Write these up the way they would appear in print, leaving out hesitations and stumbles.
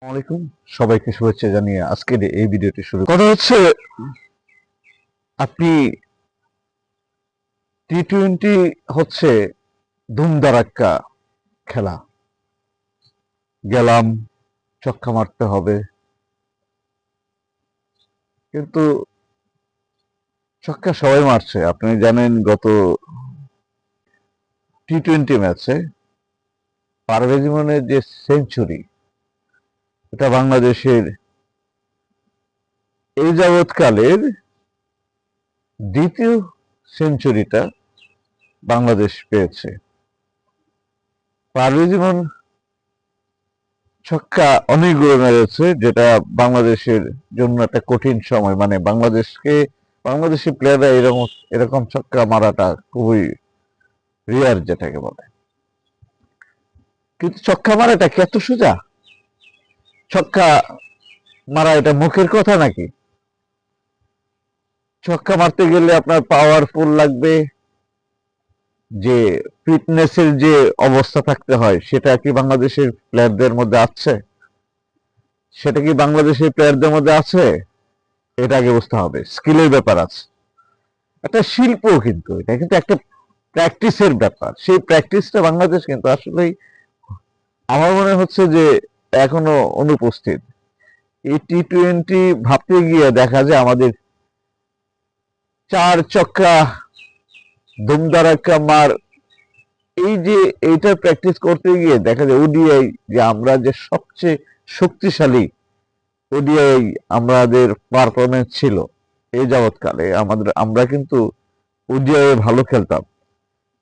আলাইকুম, সবাইকে শুভেচ্ছা জানিয়ে আজকের এই ভিডিওটি শুরু কথা হচ্ছে আপনি টি-টোয়েন্টি হচ্ছে ধুমধারাক্কা খেলা। গেলাম, ছক্কা মারতে হবে, কিন্তু ছক্কা সবাই মারছে। আপনি জানেন গত টি-টোয়েন্টি ম্যাচে পারভেজ ইমনের যে সেঞ্চুরি, এটা বাংলাদেশের এই যাবৎকালের দ্বিতীয় সেঞ্চুরিটা বাংলাদেশ পেয়েছে। পারভেজ ইমন ছক্কা অনেকগুলো মেরেছে, যেটা বাংলাদেশের জন্য একটা কঠিন সময়। মানে বাংলাদেশি প্লেয়াররা এরকম এরকম ছক্কা মারাটা খুবই রেয়ার, যেটাকে বলে। কিন্তু ছক্কা মারাটা কি এত সোজা? ছক্কা মারা এটা মুখের কথা নাকি? ছক্কা মারতে গেলে আপনার পাওয়ারফুল লাগবে, যে ফিটনেসের যে অবস্থা থাকতে হয়, সেটা কি বাংলাদেশের প্লেয়ারদের মধ্যে আছে? সেটা কি বাংলাদেশের প্লেয়ারদের মধ্যে আছে? এটা আগে বুঝতে হবে। স্কিলের ব্যাপার আছে, একটা শিল্প, কিন্তু এটা কিন্তু একটা প্র্যাকটিসের ব্যাপার। সেই প্র্যাকটিসটা বাংলাদেশ কিন্তু আসলেই আমার মনে হচ্ছে যে এখনো অনুপস্থিত। এই টি-টোয়েন্টি ভাবতে গিয়ে দেখা যায় আমাদের চার ছক্কা ধুমধারাক্কা মার, এই যে এইটার প্র্যাকটিস করতে গিয়ে দেখা যায় ওডিআই, যে আমরা যে সবচেয়ে শক্তিশালী ওডিআই আমাদের পারফরমেন্স ছিল এই যাবৎকালে, আমরা কিন্তু ওডিআই ভালো খেলতাম।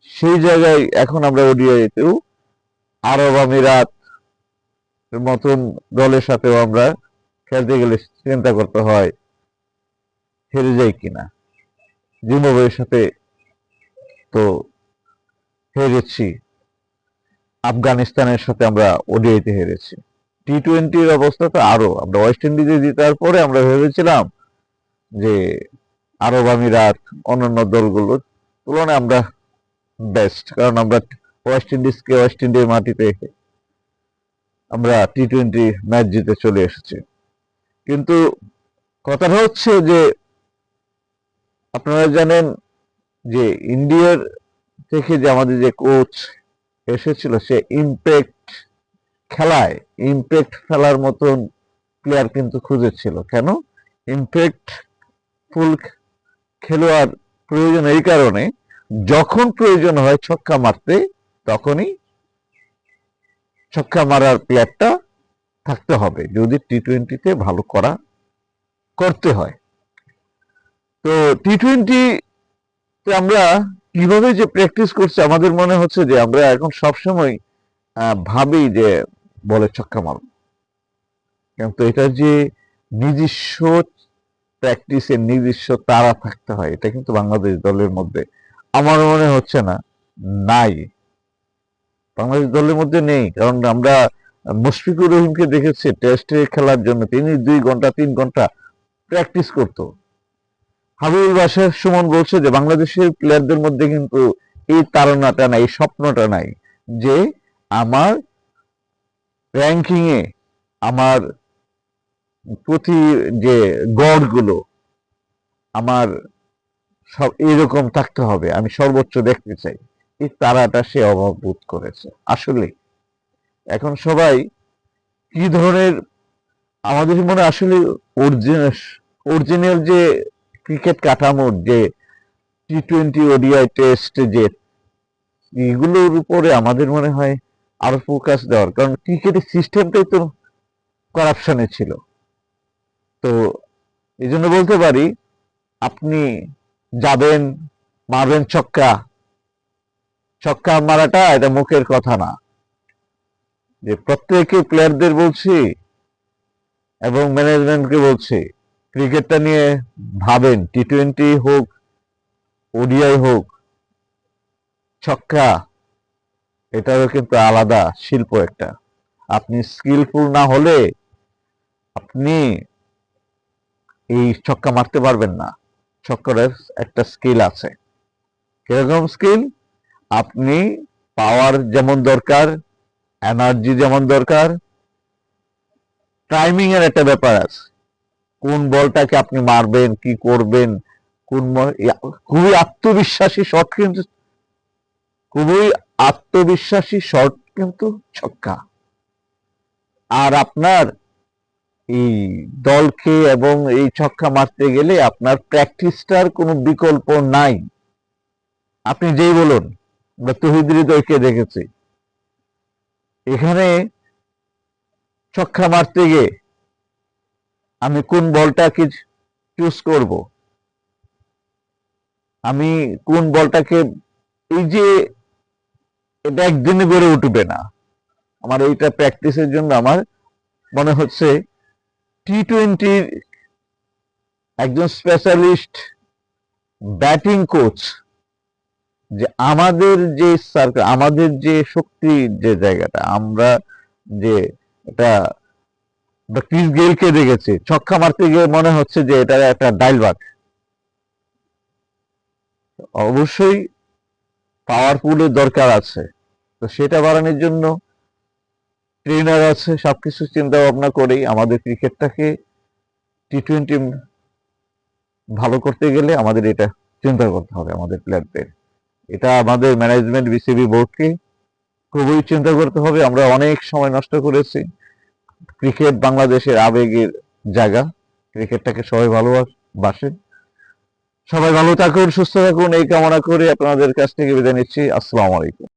সেই জায়গায় এখন আমরা ওডিআইতেও আরব আমিরাত মতন দলের সাথেও আমরা খেলতে গেলে চিন্তা করতে হয় হেরে যাই কিনা। জিম্বাবুয়ের সাথে তো হেরেছি, আফগানিস্তানের সাথে আমরা ওডিআইতে হেরেছি। টি-টোয়েন্টির অবস্থা তো আরো, আমরা ওয়েস্ট ইন্ডিজে জেতার পরে আমরা ভেবেছিলাম যে আরব আমিরাত অন্যান্য দলগুলোর তুলনায় আমরা বেস্ট, কারণ আমরা ওয়েস্ট ইন্ডিজ মাটিতে আমরা টি-টোয়েন্টি ম্যাচ জিতে চলে এসেছি। কিন্তু কথাটা হচ্ছে যে আপনারা জানেন যে ইন্ডিয়ার থেকে যে আমাদের যে কোচ এসেছিল, সে ইম্প্যাক্ট ফেলার মতন প্লেয়ার কিন্তু খুঁজেছিল। কেন ইম্প্যাক্ট ফুল খেলোয়াড় প্রয়োজন? এই কারণে, যখন প্রয়োজন হয় ছক্কা মারতে, তখনই ছক্কা মারার প্লেয়ারটা থাকতে হবে, যদি টি-টোয়েন্টিতে ভালো করতে হয়। তো টি-টোয়েন্টি আমরা কিভাবে যে প্র্যাকটিস করছি, আমাদের মনে হচ্ছে যে আমরা এখন সবসময় ভাবি যে বলে ছক্কা মারব, কিন্তু এটা যে নিজস্ব প্র্যাকটিসের নিজস্ব তাড়া থাকতে হয়, এটা কিন্তু বাংলাদেশ দলের মধ্যে আমার মনে হচ্ছে না, নাই। বাংলাদেশ দলের মধ্যে নেই। কারণ আমরা মুশফিকুর রহিমকে দেখেছি টেস্টে খেলার জন্য তিনি 2 ঘন্টা 3 ঘন্টা প্র্যাকটিস করতো। হাবিবুল বাশার সুমন বলছে যে বাংলাদেশের প্লেয়ারদের মধ্যে কিন্তু এই তাড়নাটা নাই, এই স্বপ্নটা নাই, যে আমার র্যাঙ্কিং এ আমার প্রতি যে গড়গুলো আমার সব এরকম থাকতে হবে, আমি সর্বোচ্চ দেখতে চাই। এই তারাটা সে অভাব বোধ করেছে আসলে। এখন সবাই কি ধরনের, আমাদের মনে আসলে অরিজিনাল যে ক্রিকেট কাঠামোর যে টি-টোয়েন্টি ওডিআই টেস্ট, যে এগুলোর উপরে আমাদের মনে হয় আরো ফোকাস দেওয়ার, কারণ ক্রিকেটের সিস্টেমটাই তো করাপশনে ছিল। তো এই জন্য বলতে পারি, আপনি যাবেন, মারবেন ছক্কা, ছক্কা মারাটা এটা মুখের কথা না। যে প্রত্যেকে প্লেয়ারদের বলছি এবং ম্যানেজমেন্টকে বলছি, ক্রিকেটটা নিয়ে ভাবেন। টি-টোয়েন্টি হোক, ওডিআই হোক, ছক্কা এটারও কিন্তু আলাদা শিল্প একটা। আপনি স্কিলফুল না হলে আপনি এই ছক্কা মারতে পারবেন না। ছক্কার একটা স্কিল আছে। কিরকম স্কিল? আপনি পাওয়ার যেমন দরকার, এনার্জি যেমন দরকার, টাইমিং এর একটা ব্যাপার আছে, কোন বলটাকে আপনি মারবেন, কি করবেন, খুবই আত্মবিশ্বাসী শট, কিন্তু খুবই আত্মবিশ্বাসী শট কিন্তু ছক্কা। আর আপনার এই দলকে এবং এই ছক্কা মারতে গেলে আপনার প্র্যাকটিসটার কোনো বিকল্প নাই। আপনি যেই বলুন, আমরা তৌহিদ হৃদয়কে দেখেছি, এখানে ছক্কা মারতে গিয়ে আমি কোন বলটাকে চুজ করব, আমি কোন বলটাকে, এই যে এটা একদিনে গড়ে উঠবে না। আমার এইটা প্র্যাকটিসের জন্য আমার মনে হচ্ছে টি-20 একজন স্পেশালিস্ট ব্যাটিং কোচ, যে আমাদের যে সার্কেল, আমাদের যে শক্তি, যে জায়গাটা আমরা, যে এটা ক্রিস গেইলকে দেখেছি ছক্কা মারতে গিয়ে মনে হচ্ছে যে এটা একটা ডাইলবাগ। অবশ্যই পাওয়ারফুলের দরকার আছে, তো সেটা বাড়ানোর জন্য ট্রেনার আছে, সবকিছু চিন্তা ভাবনা করেই আমাদের ক্রিকেটটাকে টি-20 ভালো করতে গেলে আমাদের এটা চিন্তা করতে হবে, আমাদের প্লেয়ারদের। এটা আমাদের ম্যানেজমেন্ট, বিসিবি বোর্ডকে খুবই চিন্তা করতে হবে। আমরা অনেক সময় নষ্ট করেছি। ক্রিকেট বাংলাদেশের আবেগের জায়গা, ক্রিকেটটাকে সবাই ভালোবাসেন। সবাই ভালো থাকুন, সুস্থ থাকুন, এই কামনা করে আপনাদের কাছ থেকে বিদায় নিচ্ছি। আসসালামু আলাইকুম।